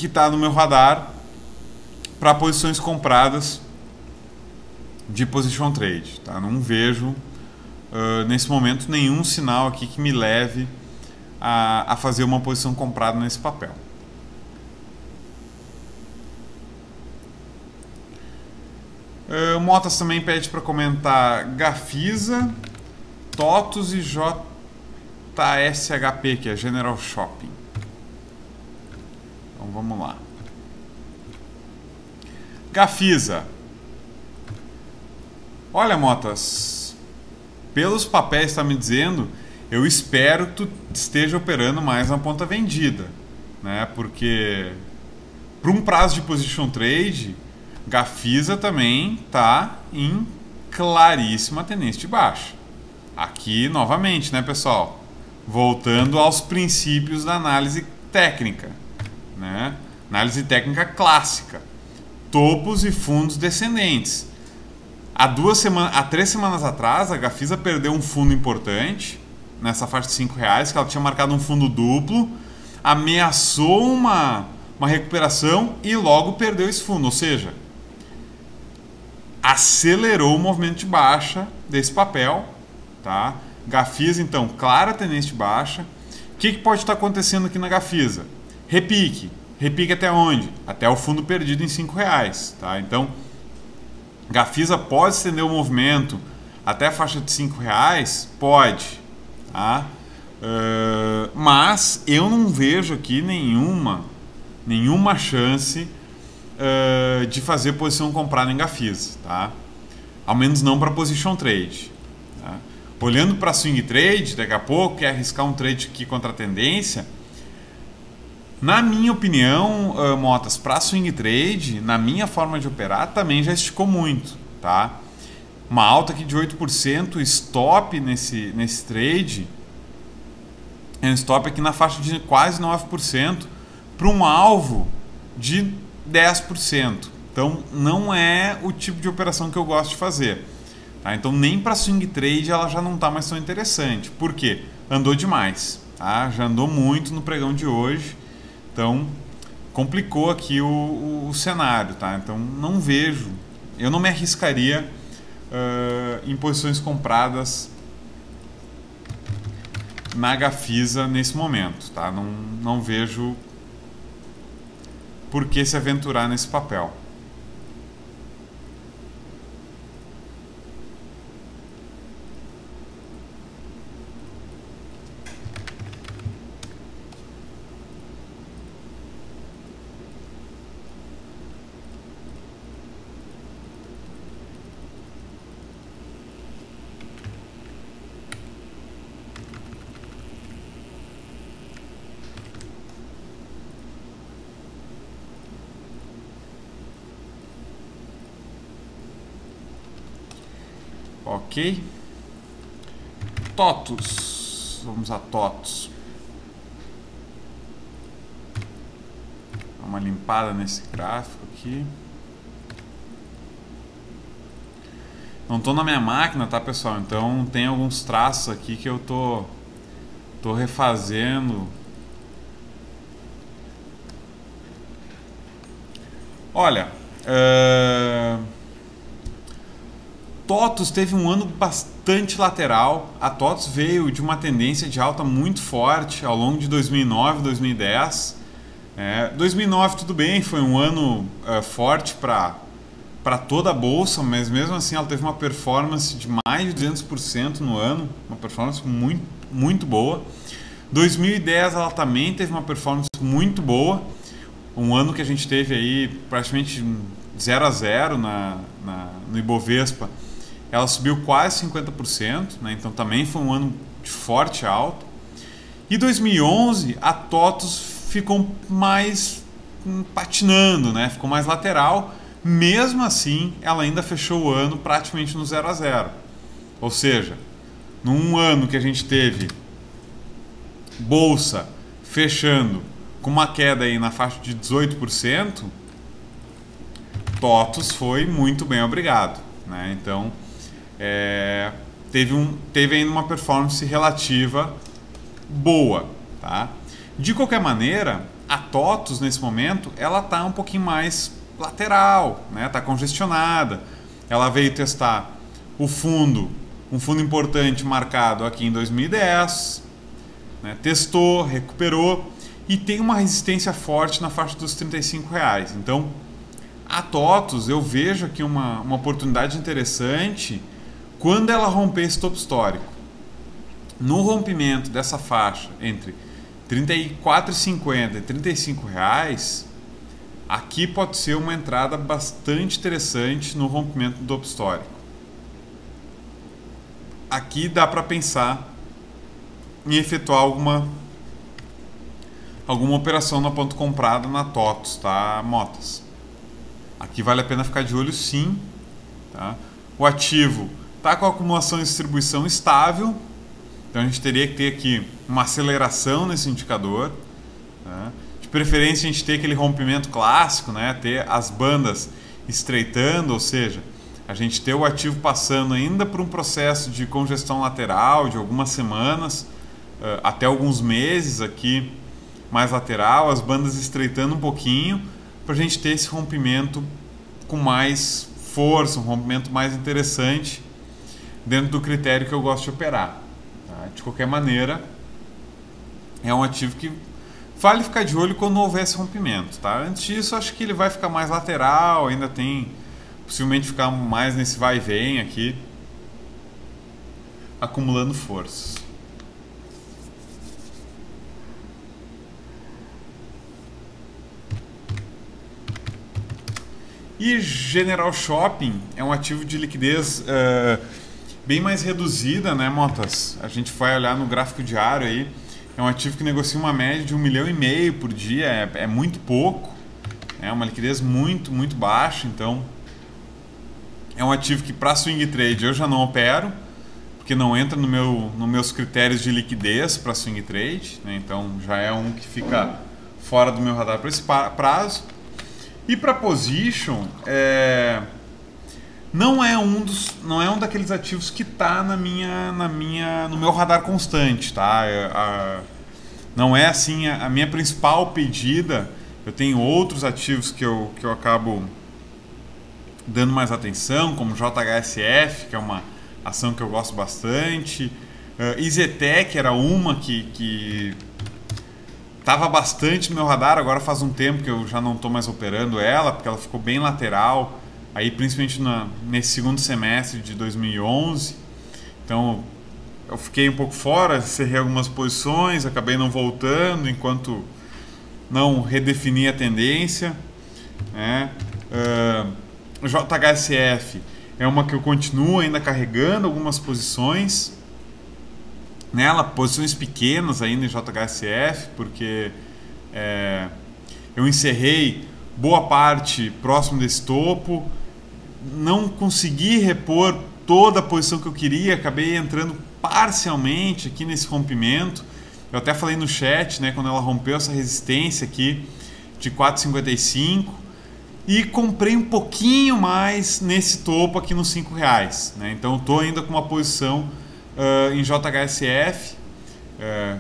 Speaker 1: está no meu radar para posições compradas de position trade, tá? Não vejo nesse momento nenhum sinal aqui que me leve a fazer uma posição comprada nesse papel. O Motas também pede para comentar Gafisa, TOTUS e JSHP, que é General Shopping. Então vamos lá. Gafisa. Olha, Motas, pelos papéis que está me dizendo, eu espero que tu esteja operando mais na ponta vendida, né? Porque para um prazo de position trade, Gafisa também está em claríssima tendência de baixa. Aqui, novamente, né, pessoal? Voltando aos princípios da análise técnica, né? Análise técnica clássica. Topos e fundos descendentes. Há 3 semanas atrás, a Gafisa perdeu um fundo importante, nessa faixa de R$5, que ela tinha marcado um fundo duplo, ameaçou uma recuperação e logo perdeu esse fundo. Ou seja, acelerou o movimento de baixa desse papel. Tá? Gafisa, então, clara tendência de baixa. O que pode estar acontecendo aqui na Gafisa? Repique. Repique até onde? Até o fundo perdido em R$5. Tá? Então, Gafisa pode estender o movimento até a faixa de R$5? Pode. Tá? Mas eu não vejo aqui nenhuma chance de fazer posição comprada em Gafisa. Tá? Ao menos não para position trade. Tá? Olhando para swing trade, daqui a pouco quer arriscar um trade aqui contra a tendência. Na minha opinião, Motas, para swing trade, na minha forma de operar, também já esticou muito, tá? Uma alta aqui de 8%, stop nesse trade, é um stop aqui na faixa de quase 9%, para um alvo de 10%. Então, não é o tipo de operação que eu gosto de fazer. Tá? Então, nem para swing trade ela já não está mais tão interessante. Por quê? Andou demais, tá? Já andou muito no pregão de hoje. Então, complicou aqui o cenário, tá? Então, não vejo, eu não me arriscaria em posições compradas na Gafisa nesse momento, tá? Não vejo por que se aventurar nesse papel. Ok. TOTUS. Vamos a TOTUS. Dá uma limpada nesse gráfico aqui. Não tô na minha máquina, tá, pessoal? Então tem alguns traços aqui que eu tô refazendo. Olha, TOTUS teve um ano bastante lateral. A TOTUS veio de uma tendência de alta muito forte ao longo de 2009, 2010. 2009 tudo bem, foi um ano forte para toda a bolsa, mas mesmo assim ela teve uma performance de mais de 200% no ano, uma performance muito, muito boa. 2010 ela também teve uma performance muito boa, um ano que a gente teve aí praticamente 0 a 0 no Ibovespa. Ela subiu quase 50%, né? Então também foi um ano de forte alta. E 2011 a TOTUS ficou mais patinando, né? Ficou mais lateral. Mesmo assim, ela ainda fechou o ano praticamente no 0 a 0. Ou seja, num ano que a gente teve bolsa fechando com uma queda aí na faixa de 18%, TOTUS foi muito bem obrigado, né? Então, teve ainda uma performance relativa boa, tá? De qualquer maneira, a TOTUS nesse momento ela está um pouquinho mais lateral, né? Está congestionada. Ela veio testar um fundo importante marcado aqui em 2010, né? Testou, recuperou e tem uma resistência forte na faixa dos R$35. Então, a TOTUS eu vejo aqui uma oportunidade interessante quando ela romper esse topo histórico. No rompimento dessa faixa entre R$34,50 e R$35, aqui pode ser uma entrada bastante interessante no rompimento do topo histórico. aqui dá para pensar em efetuar alguma operação na ponto comprado na TOTOS, tá, Motas? Aqui vale a pena ficar de olho, sim, tá? O ativo está com a acumulação e distribuição estável, então a gente teria que ter aqui uma aceleração nesse indicador, tá? De preferência a gente ter aquele rompimento clássico, né? Ter as bandas estreitando, ou seja, a gente ter o ativo passando ainda por um processo de congestão lateral de algumas semanas, até alguns meses aqui mais lateral, as bandas estreitando um pouquinho, para a gente ter esse rompimento com mais força, um rompimento mais interessante dentro do critério que eu gosto de operar. Tá? De qualquer maneira, é um ativo que vale ficar de olho quando houver esse rompimento. Tá? Antes disso, acho que ele vai ficar mais lateral, ainda tem possivelmente ficar mais nesse vai e vem aqui, acumulando forças. E General Shopping é um ativo de liquidez bem mais reduzida, né, Motas? A gente vai olhar no gráfico diário aí, é um ativo que negocia uma média de 1,5 milhão por dia, é muito pouco, é uma liquidez muito, muito baixa, então é um ativo que para swing trade eu já não opero, porque não entra nos meus critérios de liquidez para swing trade, né? Então já é um que fica fora do meu radar para esse prazo. E para position, não é um daqueles ativos que está no meu radar constante, tá? Não é assim a minha principal pedida. Eu tenho outros ativos que eu acabo dando mais atenção, como JHSF, que é uma ação que eu gosto bastante. EasyTech era uma que estava bastante no meu radar, agora faz um tempo que eu já não estou mais operando ela, porque ela ficou bem lateral, aí principalmente nesse segundo semestre de 2011. Então eu fiquei um pouco fora, cerrei algumas posições, acabei não voltando enquanto não redefini a tendência, né? JHSF é uma que eu continuo ainda carregando algumas posições nela, posições pequenas ainda em JHSF, porque eu encerrei boa parte próximo desse topo, não consegui repor toda a posição que eu queria, acabei entrando parcialmente aqui nesse rompimento. Eu até falei no chat, né, quando ela rompeu essa resistência aqui de 4,55 e comprei um pouquinho mais nesse topo aqui nos R$5, né? Então eu estou ainda com uma posição em JHSF,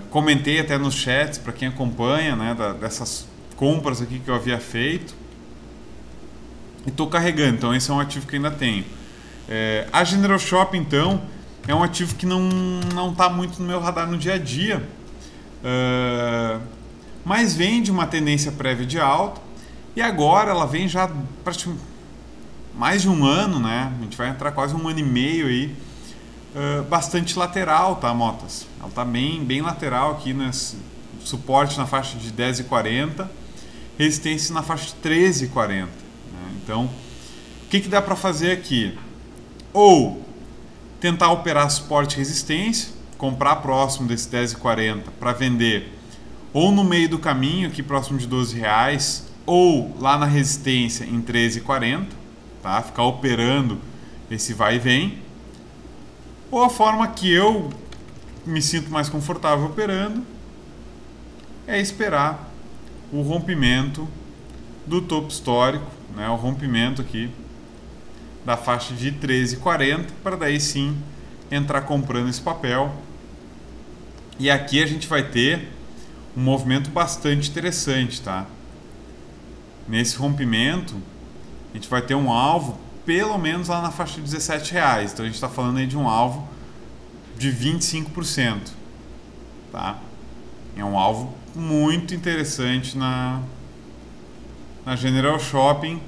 Speaker 1: comentei até nos chats para quem acompanha, né, dessas compras aqui que eu havia feito, e estou carregando, então esse é um ativo que eu ainda tenho. A General Shop, então, é um ativo que não está muito no meu radar no dia a dia, mas vem de uma tendência prévia de alta, e agora ela vem já praticamente mais de um ano, né? A gente vai entrar quase um ano e meio aí, bastante lateral, tá, Motas? Ela está bem lateral aqui, nesse suporte na faixa de 10,40, resistência na faixa de 13,40, né? Então, o que dá para fazer aqui? Ou tentar operar suporte e resistência, comprar próximo desse 10,40 para vender ou no meio do caminho, aqui próximo de R$12, ou lá na resistência em 13,40, tá? Ficar operando esse vai e vem. Ou a forma que eu me sinto mais confortável operando é esperar o rompimento do topo histórico, né? O rompimento aqui da faixa de 13,40, para daí sim entrar comprando esse papel. E aqui a gente vai ter um movimento bastante interessante, tá? Nesse rompimento a gente vai ter um alvo pelo menos lá na faixa de R$17. Então a gente está falando aí de um alvo de 25%, tá? É um alvo muito interessante na General Shopping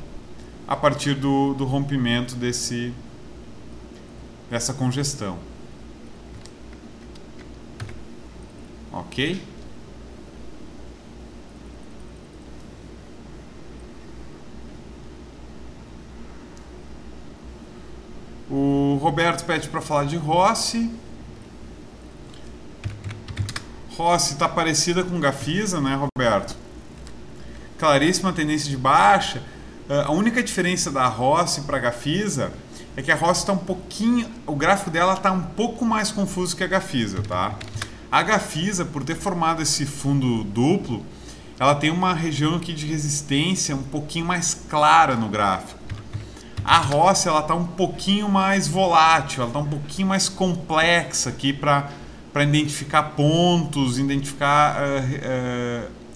Speaker 1: a partir do rompimento dessa congestão. Ok? O Roberto pede para falar de Rossi. Rossi está parecida com Gafisa, né, Roberto? Claríssima tendência de baixa. A única diferença da Rossi para a Gafisa é que a Rossi está um pouquinho... O gráfico dela está um pouco mais confuso que a Gafisa, tá? A Gafisa, por ter formado esse fundo duplo, ela tem uma região aqui de resistência um pouquinho mais clara no gráfico. A Rossi, ela está um pouquinho mais volátil, ela está um pouquinho mais complexa aqui para identificar pontos, identificar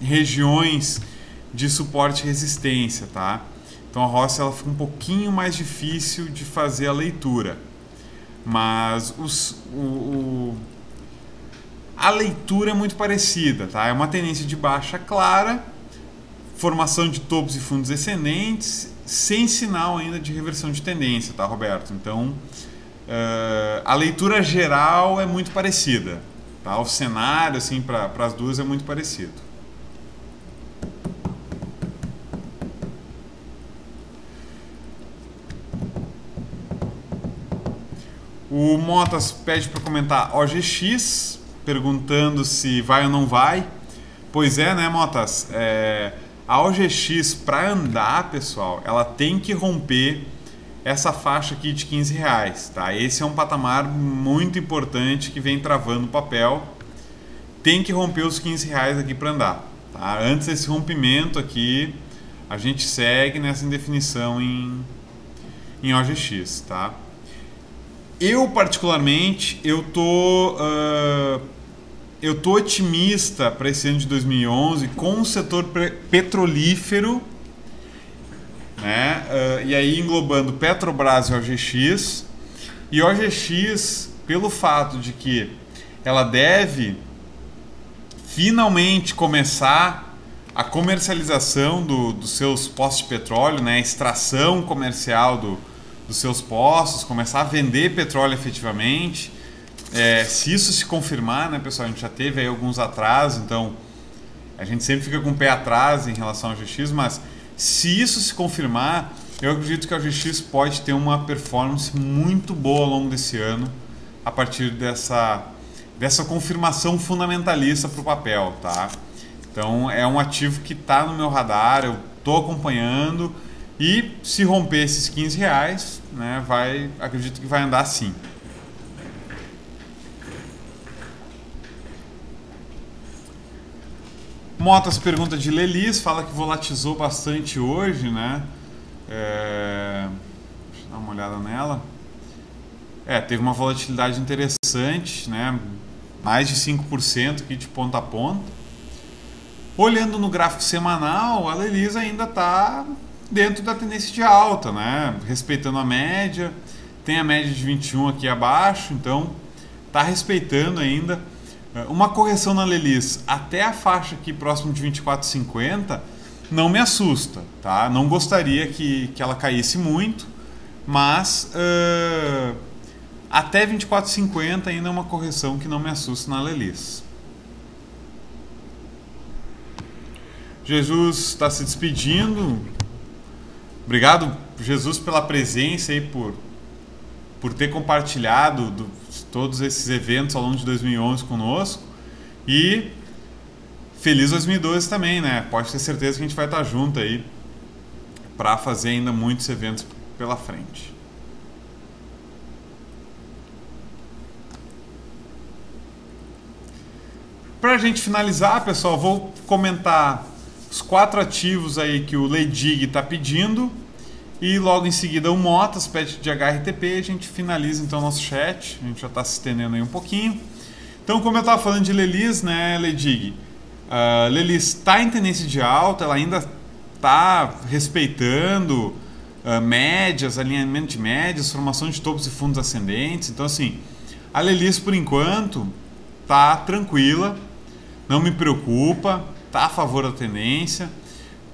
Speaker 1: regiões de suporte e resistência, tá? Então a Rossi, ela fica um pouquinho mais difícil de fazer a leitura, mas a leitura é muito parecida, tá? É uma tendência de baixa clara, formação de topos e fundos descendentes, sem sinal ainda de reversão de tendência, tá, Roberto? Então a leitura geral é muito parecida, tá? O cenário, assim, para as duas é muito parecido. O Motas pede para comentar OGX, perguntando se vai ou não vai. Pois é, né, Motas? A OGX, para andar, pessoal, ela tem que romper essa faixa aqui de R$15, tá? Esse é um patamar muito importante que vem travando o papel. Tem que romper os R$15 aqui para andar, tá? Antes desse rompimento aqui, a gente segue nessa indefinição em OGX, tá? Eu, particularmente, eu tô otimista para esse ano de 2011 com o setor petrolífero, né? E aí englobando Petrobras e OGX. E OGX, pelo fato de que ela deve finalmente começar a comercialização dos seus poços de petróleo, né? A extração comercial dos seus poços, começar a vender petróleo efetivamente. Se isso se confirmar, né, pessoal, a gente já teve aí alguns atrasos, então a gente sempre fica com o pé atrás em relação ao GX, mas se isso se confirmar, eu acredito que a GX pode ter uma performance muito boa ao longo desse ano, a partir dessa confirmação fundamentalista para o papel, tá? Então é um ativo que está no meu radar, eu estou acompanhando, e se romper esses R$15, né, acredito que vai andar sim. Motas pergunta de Lelis, fala que volatilizou bastante hoje, né? Deixa eu dar uma olhada nela. Teve uma volatilidade interessante, né? Mais de 5% aqui de ponta a ponta. Olhando no gráfico semanal, a Lelis ainda está dentro da tendência de alta, né? Respeitando a média. Tem a média de 21 aqui abaixo, então está respeitando ainda. Uma correção na Lelis até a faixa aqui próximo de 24,50 não me assusta, tá? Não gostaria que ela caísse muito, mas até 24,50 ainda é uma correção que não me assusta na Lelis. Jesus está se despedindo. Obrigado, Jesus, pela presença e por ter compartilhado todos esses eventos ao longo de 2011 conosco. E feliz 2012 também, né? Pode ter certeza que a gente vai estar junto aí para fazer ainda muitos eventos pela frente. Para a gente finalizar, pessoal, vou comentar os 4 ativos aí que o Ledig está pedindo. E logo em seguida o Motas pede de HRTP, a gente finaliza então o nosso chat, a gente já está se estendendo aí um pouquinho. Então, como eu estava falando de Lelis, né, Ledig, Lelis está em tendência de alta, ela ainda está respeitando médias, alinhamento de médias, formação de topos e fundos ascendentes. Então, assim, a Lelis por enquanto está tranquila, não me preocupa, está a favor da tendência.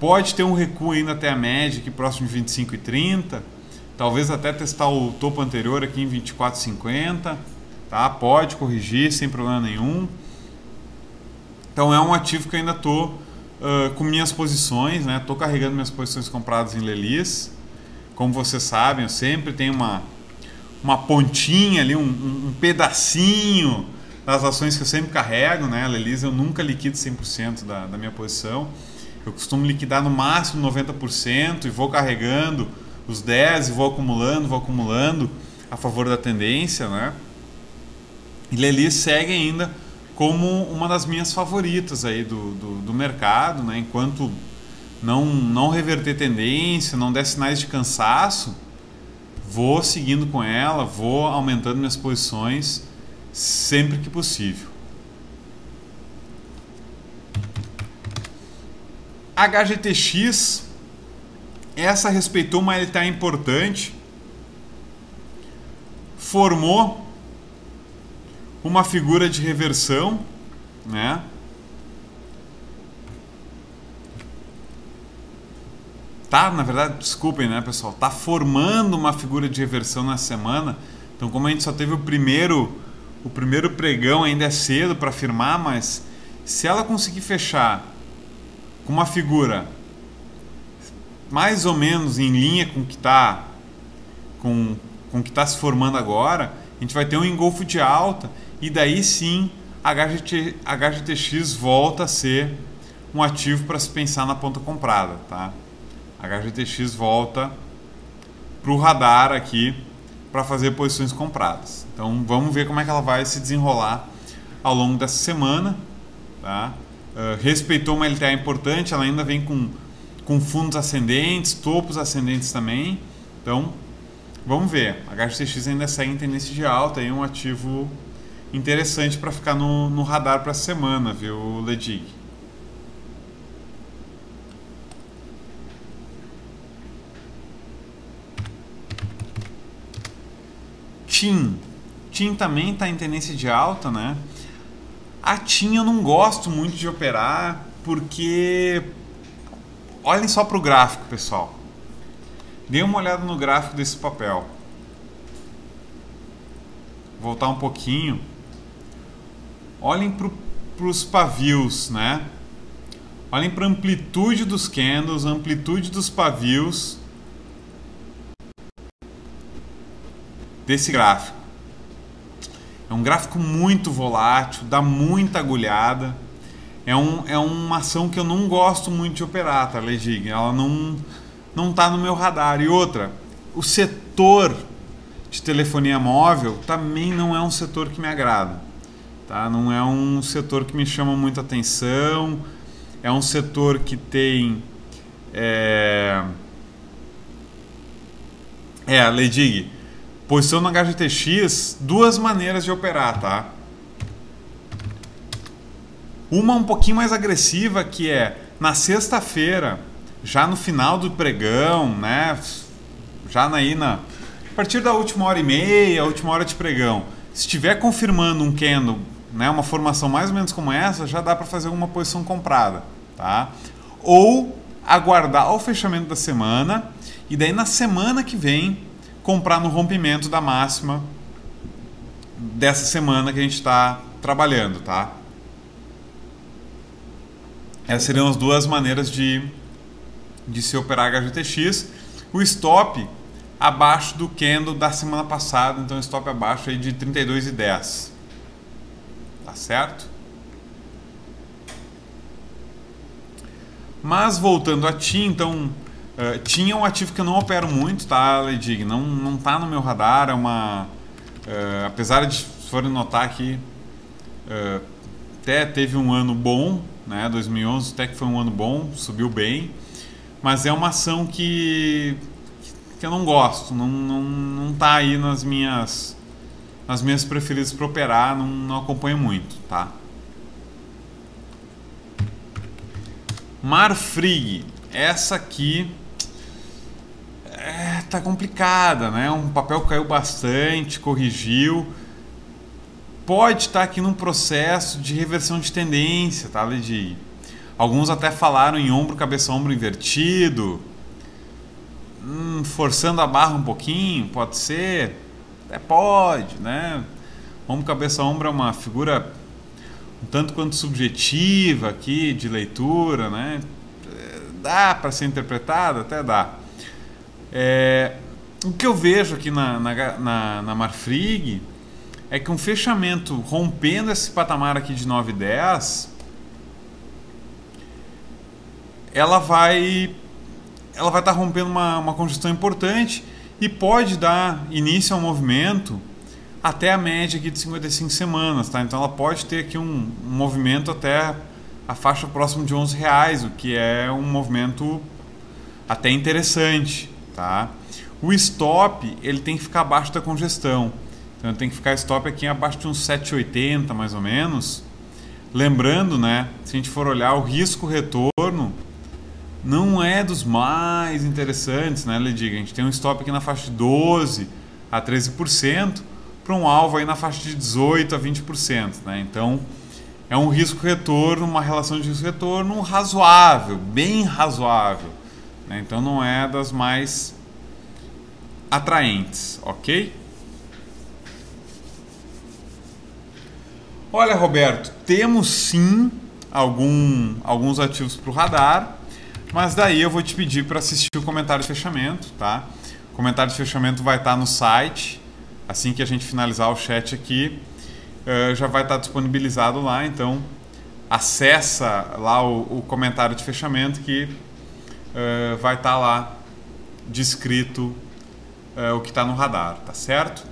Speaker 1: Pode ter um recuo ainda até a média, aqui próximo de 25,30. Talvez até testar o topo anterior aqui em 24,50. Tá? Pode corrigir sem problema nenhum. Então é um ativo que eu ainda estou com minhas posições, né? Estou carregando minhas posições compradas em Lelis. Como vocês sabem, eu sempre tenho uma pontinha ali, um pedacinho das ações que eu sempre carrego, né? A Lelisa eu nunca liquido 100% da minha posição. Eu costumo liquidar no máximo 90% e vou carregando os 10 e vou acumulando a favor da tendência, né? E Lelisa segue ainda como uma das minhas favoritas aí do mercado, né? Enquanto não reverter tendência, não der sinais de cansaço, vou seguindo com ela, vou aumentando minhas posições sempre que possível. HGTX, essa respeitou uma LTA importante, formou uma figura de reversão, né? Tá, na verdade, desculpem, né, pessoal? Tá formando uma figura de reversão na semana. Então, como a gente só teve o primeiro pregão, ainda é cedo para afirmar, mas se ela conseguir fechar com uma figura mais ou menos em linha com o que está com o que está se formando agora, a gente vai ter um engolfo de alta e daí sim a HGTX volta a ser um ativo para se pensar na ponta comprada, tá? A HGTX volta para o radar aqui para fazer posições compradas. Então vamos ver como é que ela vai se desenrolar ao longo dessa semana, tá? Respeitou uma LTA importante, ela ainda vem com fundos ascendentes, topos ascendentes também. Então vamos ver. A HGTX ainda segue em tendência de alta, é um ativo interessante para ficar no radar para a semana, viu, Ledig? TIM também está em tendência de alta, né? A TIM eu não gosto muito de operar porque olhem só para o gráfico, pessoal. Dê uma olhada no gráfico desse papel. Voltar um pouquinho. Olhem para os pavios, né? Olhem para a amplitude dos candles, a amplitude dos pavios desse gráfico. É um gráfico muito volátil, dá muita agulhada. É uma ação que eu não gosto muito de operar, tá, Ledig? Ela não tá no meu radar. E outra, o setor de telefonia móvel também não é um setor que me agrada, tá? Não é um setor que me chama muita atenção. É um setor que tem Ledig, posição no HGTX, duas maneiras de operar, tá? Uma um pouquinho mais agressiva, que é na sexta-feira, já no final do pregão, né? Já a partir da última hora e meia, a última hora de pregão, se estiver confirmando um candle, né, uma formação mais ou menos como essa, já dá para fazer uma posição comprada, tá? Ou aguardar o fechamento da semana e daí na semana que vem comprar no rompimento da máxima dessa semana que a gente está trabalhando, tá? Essas seriam as duas maneiras de se operar HGTX. O stop abaixo do candle da semana passada, então stop abaixo aí de 32,10. Tá certo? Mas voltando a TIM, então TIM é um ativo que eu não opero muito, tá, Ledig? Não tá no meu radar, é uma apesar de, se forem notar aqui, até teve um ano bom, né, 2011 até que foi um ano bom, subiu bem, mas é uma ação que eu não gosto, não tá aí nas minhas preferidas para operar, não acompanho muito, tá? Marfrig, essa aqui tá complicada, né? Um papel caiu bastante, corrigiu. Pode estar aqui num processo de reversão de tendência, tá, Ledi? Alguns até falaram em ombro, cabeça, ombro invertido. Forçando a barra um pouquinho, pode ser. Pode, né? Ombro, cabeça, ombro é uma figura um tanto quanto subjetiva aqui de leitura, né? Dá para ser interpretada, até dá. O que eu vejo aqui na Marfrig é que um fechamento rompendo esse patamar aqui de 9,10, ela vai estar rompendo uma congestão importante e pode dar início ao movimento até a média aqui de 55 semanas, tá? Então ela pode ter aqui um movimento até a faixa próxima de R$11, o que é um movimento até interessante, tá? O stop, ele tem que ficar abaixo da congestão. Então tem que ficar stop aqui abaixo de uns 7,80 mais ou menos. Lembrando, né, se a gente for olhar o risco retorno, não é dos mais interessantes, né, Lediga? A gente tem um stop aqui na faixa de 12 a 13%, para um alvo aí na faixa de 18 a 20%, né? Então é um risco-retorno, uma relação de risco-retorno razoável, bem razoável, né? Então não é das mais atraentes, ok? Olha, Roberto, temos sim alguns ativos para o radar, mas daí eu vou te pedir para assistir o comentário de fechamento, tá? O comentário de fechamento vai estar no site, assim que a gente finalizar o chat aqui, já vai estar disponibilizado lá, então acessa lá o comentário de fechamento que vai estar lá descrito o que está no radar, tá certo?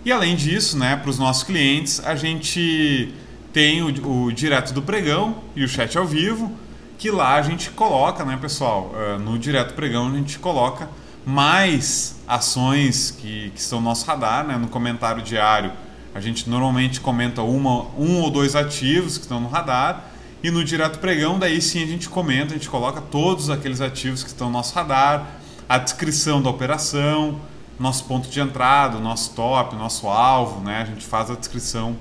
Speaker 1: E além disso, né, para os nossos clientes, a gente tem o direto do pregão e o chat ao vivo, que lá a gente coloca, né, pessoal, no direto pregão a gente coloca mais ações que estão no nosso radar, né, no comentário diário. A gente normalmente comenta um ou dois ativos que estão no radar, e no direto pregão daí sim a gente comenta, a gente coloca todos aqueles ativos que estão no nosso radar, a descrição da operação, nosso ponto de entrada, nosso top, nosso alvo, né? A gente faz a descrição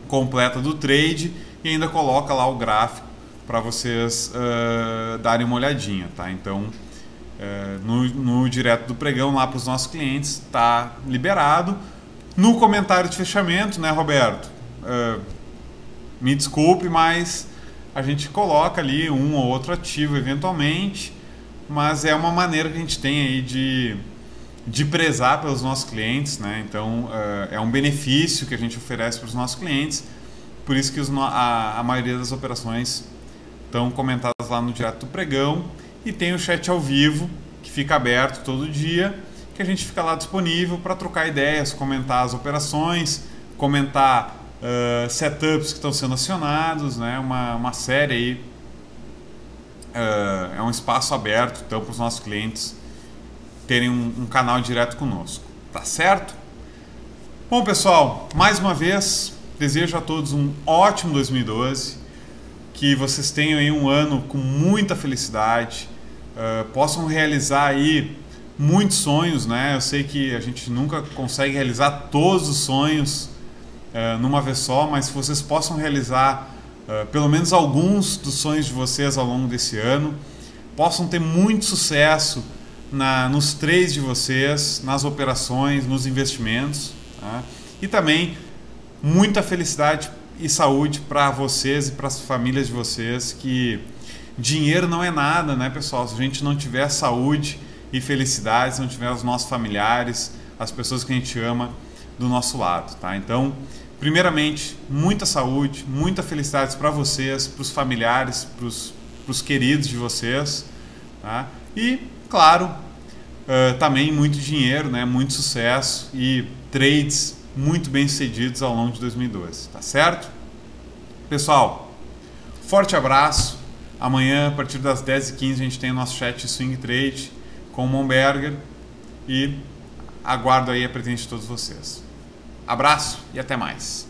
Speaker 1: completa do trade e ainda coloca lá o gráfico para vocês darem uma olhadinha, tá? Então, no direto do pregão lá para os nossos clientes está liberado. No comentário de fechamento, né, Roberto? Me desculpe, mas a gente coloca ali um ou outro ativo eventualmente, mas é uma maneira que a gente tem aí de prezar pelos nossos clientes, né? Então é um benefício que a gente oferece para os nossos clientes, por isso que a maioria das operações estão comentadas lá no direto do pregão, e tem o chat ao vivo que fica aberto todo dia, que a gente fica lá disponível para trocar ideias, comentar as operações, comentar setups que estão sendo acionados, né? Uma série aí, é um espaço aberto então para os nossos clientes terem um canal direto conosco, tá certo? Bom, pessoal, mais uma vez desejo a todos um ótimo 2012, que vocês tenham aí um ano com muita felicidade, possam realizar aí muitos sonhos, né? Eu sei que a gente nunca consegue realizar todos os sonhos numa vez só, mas que vocês possam realizar pelo menos alguns dos sonhos de vocês ao longo desse ano, possam ter muito sucesso nos trades de vocês, nas operações, nos investimentos, tá? E também muita felicidade e saúde para vocês e para as famílias de vocês, que dinheiro não é nada, né, pessoal? Se a gente não tiver saúde e felicidade, se não tiver os nossos familiares, as pessoas que a gente ama do nosso lado, tá? Então, primeiramente, muita saúde, muita felicidade para vocês, para os familiares, para os queridos de vocês, tá? E, claro, também muito dinheiro, né? Muito sucesso e trades muito bem sucedidos ao longo de 2012, tá certo? Pessoal, forte abraço. Amanhã, a partir das 10h15, a gente tem o nosso chat Swing Trade com o Monberger e aguardo aí a presença de todos vocês. Abraço e até mais.